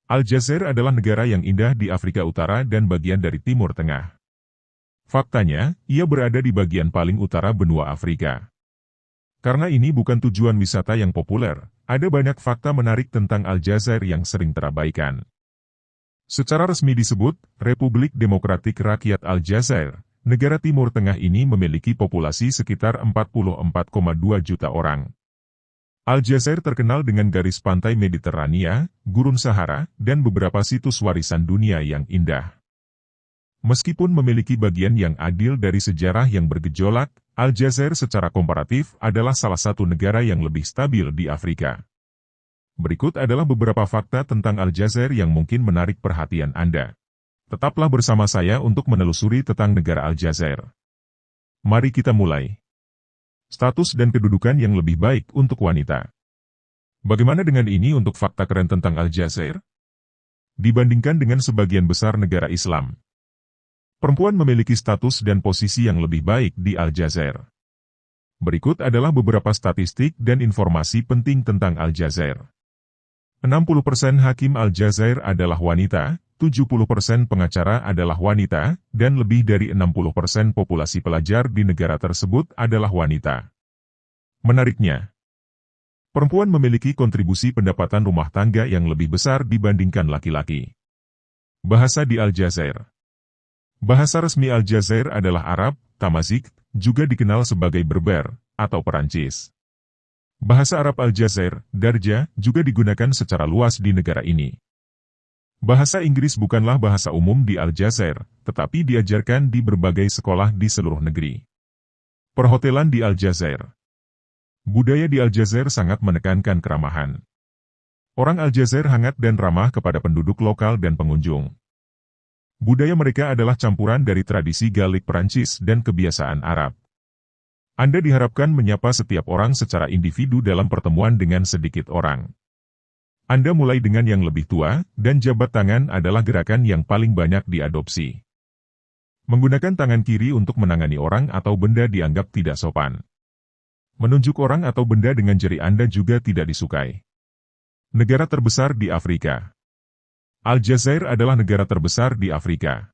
Aljazair adalah negara yang indah di Afrika Utara dan bagian dari Timur Tengah. Faktanya, ia berada di bagian paling utara benua Afrika. Karena ini bukan tujuan wisata yang populer, ada banyak fakta menarik tentang Aljazair yang sering terabaikan. Secara resmi disebut, Republik Demokratik Rakyat Aljazair, negara Timur Tengah ini memiliki populasi sekitar 44,2 juta orang. Aljazair terkenal dengan garis pantai Mediterania, Gurun Sahara, dan beberapa situs warisan dunia yang indah. Meskipun memiliki bagian yang adil dari sejarah yang bergejolak, Aljazair secara komparatif adalah salah satu negara yang lebih stabil di Afrika. Berikut adalah beberapa fakta tentang Aljazair yang mungkin menarik perhatian Anda. Tetaplah bersama saya untuk menelusuri tentang negara Aljazair. Mari kita mulai. Status dan kedudukan yang lebih baik untuk wanita. Bagaimana dengan ini untuk fakta keren tentang Aljazair? Dibandingkan dengan sebagian besar negara Islam, perempuan memiliki status dan posisi yang lebih baik di Aljazair. Berikut adalah beberapa statistik dan informasi penting tentang Aljazair. 60% hakim Aljazair adalah wanita, 70% pengacara adalah wanita, dan lebih dari 60% populasi pelajar di negara tersebut adalah wanita. Menariknya, perempuan memiliki kontribusi pendapatan rumah tangga yang lebih besar dibandingkan laki-laki. Bahasa di Aljazair. Bahasa resmi Aljazair adalah Arab, Tamazight, juga dikenal sebagai Berber, atau Perancis. Bahasa Arab Aljazair, Darja, juga digunakan secara luas di negara ini. Bahasa Inggris bukanlah bahasa umum di Aljazair, tetapi diajarkan di berbagai sekolah di seluruh negeri. Perhotelan di Aljazair. Budaya di Aljazair sangat menekankan keramahan. Orang Aljazair hangat dan ramah kepada penduduk lokal dan pengunjung. Budaya mereka adalah campuran dari tradisi Gaelik Perancis dan kebiasaan Arab. Anda diharapkan menyapa setiap orang secara individu dalam pertemuan dengan sedikit orang. Anda mulai dengan yang lebih tua, dan jabat tangan adalah gerakan yang paling banyak diadopsi. Menggunakan tangan kiri untuk menangani orang atau benda dianggap tidak sopan. Menunjuk orang atau benda dengan jari Anda juga tidak disukai. Negara terbesar di Afrika. Aljazair adalah negara terbesar di Afrika.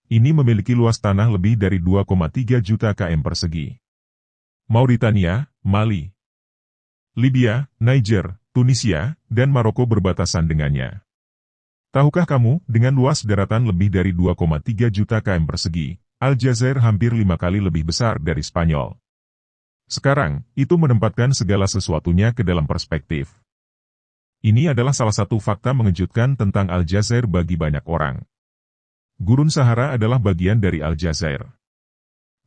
Ini memiliki luas tanah lebih dari 2,3 juta km persegi. Mauritania, Mali, Libya, Niger, Tunisia, dan Maroko berbatasan dengannya. Tahukah kamu, dengan luas daratan lebih dari 2,3 juta km persegi, Aljazair hampir 5 kali lebih besar dari Spanyol. Sekarang, itu menempatkan segala sesuatunya ke dalam perspektif. Ini adalah salah satu fakta mengejutkan tentang Aljazair bagi banyak orang. Gurun Sahara adalah bagian dari Aljazair.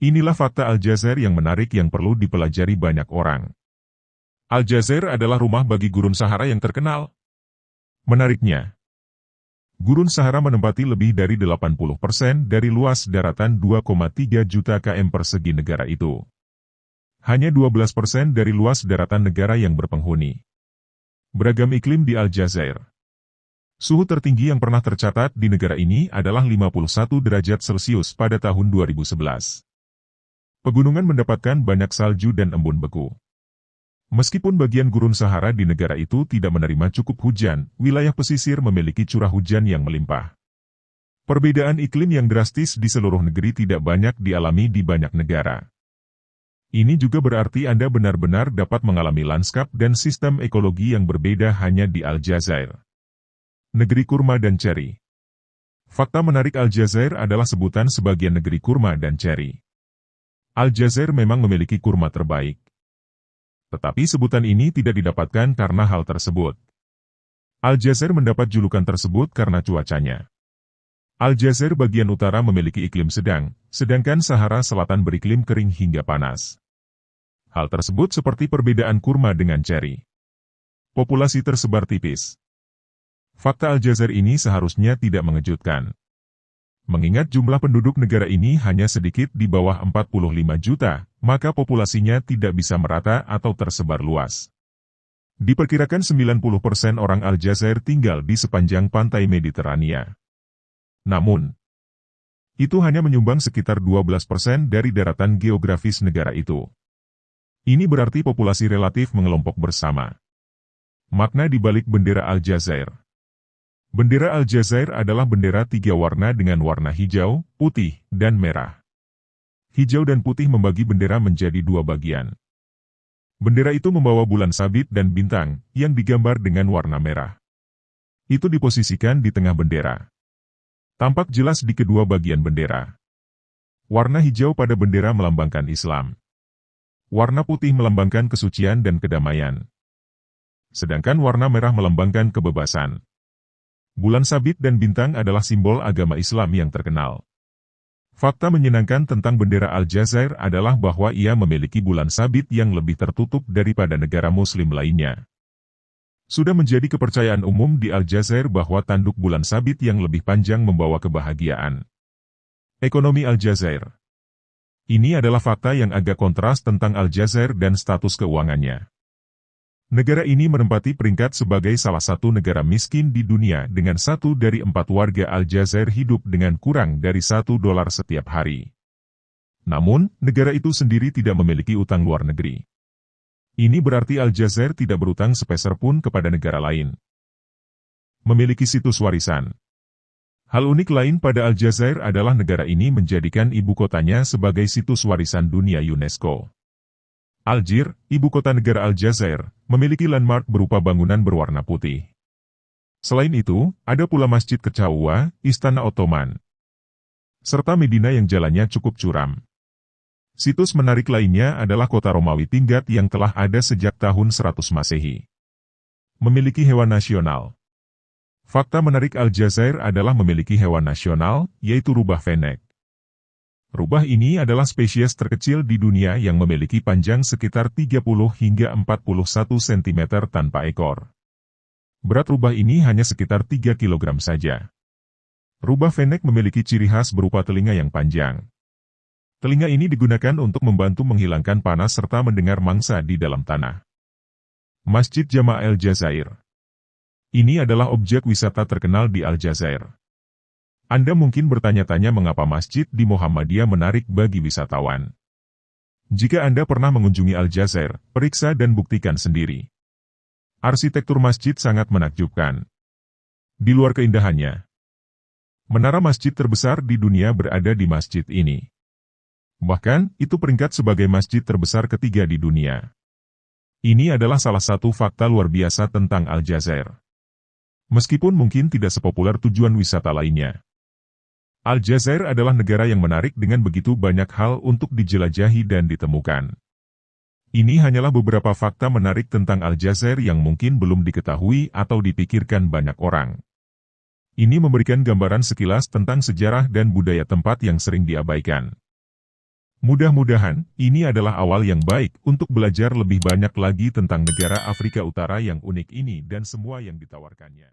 Inilah fakta Aljazair yang menarik yang perlu dipelajari banyak orang. Aljazair adalah rumah bagi Gurun Sahara yang terkenal. Menariknya, Gurun Sahara menempati lebih dari 80% dari luas daratan 2,3 juta km persegi negara itu. Hanya 12% dari luas daratan negara yang berpenghuni. Beragam iklim di Aljazair. Suhu tertinggi yang pernah tercatat di negara ini adalah 51 derajat Celcius pada tahun 2011. Pegunungan mendapatkan banyak salju dan embun beku. Meskipun bagian Gurun Sahara di negara itu tidak menerima cukup hujan, wilayah pesisir memiliki curah hujan yang melimpah. Perbedaan iklim yang drastis di seluruh negeri tidak banyak dialami di banyak negara. Ini juga berarti Anda benar-benar dapat mengalami lanskap dan sistem ekologi yang berbeda hanya di Aljazair. Negeri kurma dan ceri. Fakta menarik Aljazair adalah sebutan sebagian negeri kurma dan ceri. Aljazair memang memiliki kurma terbaik. Tetapi sebutan ini tidak didapatkan karena hal tersebut. Aljazair mendapat julukan tersebut karena cuacanya. Aljazair bagian utara memiliki iklim sedang, sedangkan Sahara Selatan beriklim kering hingga panas. Hal tersebut seperti perbedaan kurma dengan ceri. Populasi tersebar tipis. Fakta Aljazair ini seharusnya tidak mengejutkan. Mengingat jumlah penduduk negara ini hanya sedikit di bawah 45 juta, maka populasinya tidak bisa merata atau tersebar luas. Diperkirakan 90% orang Aljazair tinggal di sepanjang pantai Mediterania. Namun, itu hanya menyumbang sekitar 12% dari daratan geografis negara itu. Ini berarti populasi relatif mengelompok bersama. Makna di balik bendera Aljazair. Bendera Aljazair adalah bendera 3 warna dengan warna hijau, putih, dan merah. Hijau dan putih membagi bendera menjadi 2 bagian. Bendera itu membawa bulan sabit dan bintang, yang digambar dengan warna merah. Itu diposisikan di tengah bendera. Tampak jelas di kedua bagian bendera. Warna hijau pada bendera melambangkan Islam. Warna putih melambangkan kesucian dan kedamaian. Sedangkan warna merah melambangkan kebebasan. Bulan sabit dan bintang adalah simbol agama Islam yang terkenal. Fakta menyenangkan tentang bendera Aljazair adalah bahwa ia memiliki bulan sabit yang lebih tertutup daripada negara muslim lainnya. Sudah menjadi kepercayaan umum di Aljazair bahwa tanduk bulan sabit yang lebih panjang membawa kebahagiaan. Ekonomi Aljazair. Ini adalah fakta yang agak kontras tentang Aljazair dan status keuangannya. Negara ini menempati peringkat sebagai salah satu negara miskin di dunia dengan 1 dari 4 warga Aljazair hidup dengan kurang dari $1 setiap hari. Namun, negara itu sendiri tidak memiliki utang luar negeri. Ini berarti Aljazair tidak berutang sepeser pun kepada negara lain. Memiliki situs warisan. Hal unik lain pada Aljazair adalah negara ini menjadikan ibu kotanya sebagai situs warisan dunia UNESCO. Algier, ibu kota negara Aljazair, memiliki landmark berupa bangunan berwarna putih. Selain itu, ada pula Masjid Kecaua, Istana Ottoman, serta Medina yang jalannya cukup curam. Situs menarik lainnya adalah kota Romawi Tinggat yang telah ada sejak tahun 100 Masehi. Memiliki hewan nasional. Fakta menarik Aljazair adalah memiliki hewan nasional, yaitu rubah fennec. Rubah ini adalah spesies terkecil di dunia yang memiliki panjang sekitar 30 hingga 41 cm tanpa ekor. Berat rubah ini hanya sekitar 3 kg saja. Rubah fennec memiliki ciri khas berupa telinga yang panjang. Telinga ini digunakan untuk membantu menghilangkan panas serta mendengar mangsa di dalam tanah. Masjid Jama' Aljazair. Ini adalah objek wisata terkenal di Aljazair. Anda mungkin bertanya-tanya mengapa masjid di Muhammadiyah menarik bagi wisatawan. Jika Anda pernah mengunjungi Aljazair, periksa dan buktikan sendiri. Arsitektur masjid sangat menakjubkan. Di luar keindahannya, menara masjid terbesar di dunia berada di masjid ini. Bahkan, itu peringkat sebagai masjid terbesar ketiga di dunia. Ini adalah salah satu fakta luar biasa tentang Aljazair. Meskipun mungkin tidak sepopuler tujuan wisata lainnya. Aljazair adalah negara yang menarik dengan begitu banyak hal untuk dijelajahi dan ditemukan. Ini hanyalah beberapa fakta menarik tentang Aljazair yang mungkin belum diketahui atau dipikirkan banyak orang. Ini memberikan gambaran sekilas tentang sejarah dan budaya tempat yang sering diabaikan. Mudah-mudahan, ini adalah awal yang baik untuk belajar lebih banyak lagi tentang negara Afrika Utara yang unik ini dan semua yang ditawarkannya.